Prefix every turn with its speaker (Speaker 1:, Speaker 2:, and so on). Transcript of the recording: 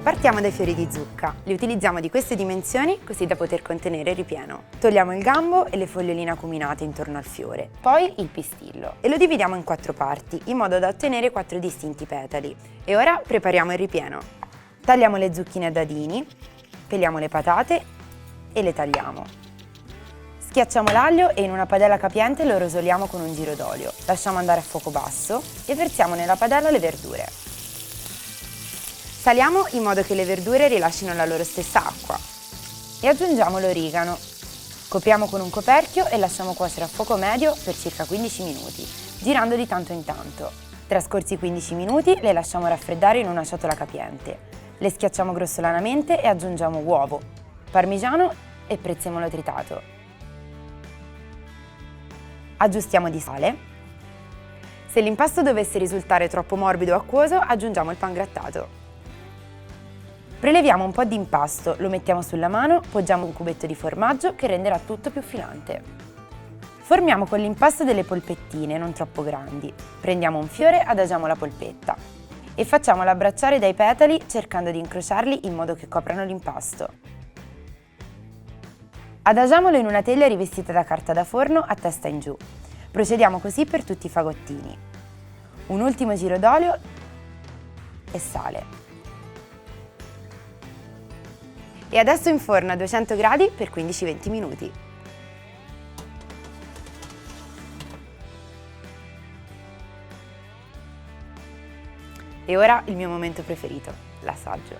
Speaker 1: Partiamo dai fiori di zucca. Li utilizziamo di queste dimensioni così da poter contenere il ripieno. Togliamo il gambo e le foglioline acuminate intorno al fiore, poi il pistillo e lo dividiamo in 4 parti in modo da ottenere 4 distinti petali. E ora prepariamo il ripieno. Tagliamo le zucchine a dadini, peliamo le patate e le tagliamo. Schiacciamo l'aglio e in una padella capiente lo rosoliamo con un giro d'olio. Lasciamo andare a fuoco basso e versiamo nella padella le verdure. Saliamo in modo che le verdure rilascino la loro stessa acqua e aggiungiamo l'origano. Copriamo con un coperchio e lasciamo cuocere a fuoco medio per circa 15 minuti, girando di tanto in tanto. Trascorsi 15 minuti le lasciamo raffreddare in una ciotola capiente. Le schiacciamo grossolanamente e aggiungiamo uovo, parmigiano e prezzemolo tritato. Aggiustiamo di sale. Se l'impasto dovesse risultare troppo morbido o acquoso, aggiungiamo il pangrattato. Preleviamo un po' di impasto, lo mettiamo sulla mano, poggiamo un cubetto di formaggio che renderà tutto più filante. Formiamo con l'impasto delle polpettine non troppo grandi. Prendiamo un fiore, adagiamo la polpetta e facciamolo abbracciare dai petali cercando di incrociarli in modo che coprano l'impasto. Adagiamolo in una teglia rivestita da carta da forno a testa in giù. Procediamo così per tutti i fagottini. Un ultimo giro d'olio e sale. E adesso in forno a 200 gradi per 15-20 minuti. E ora il mio momento preferito, l'assaggio.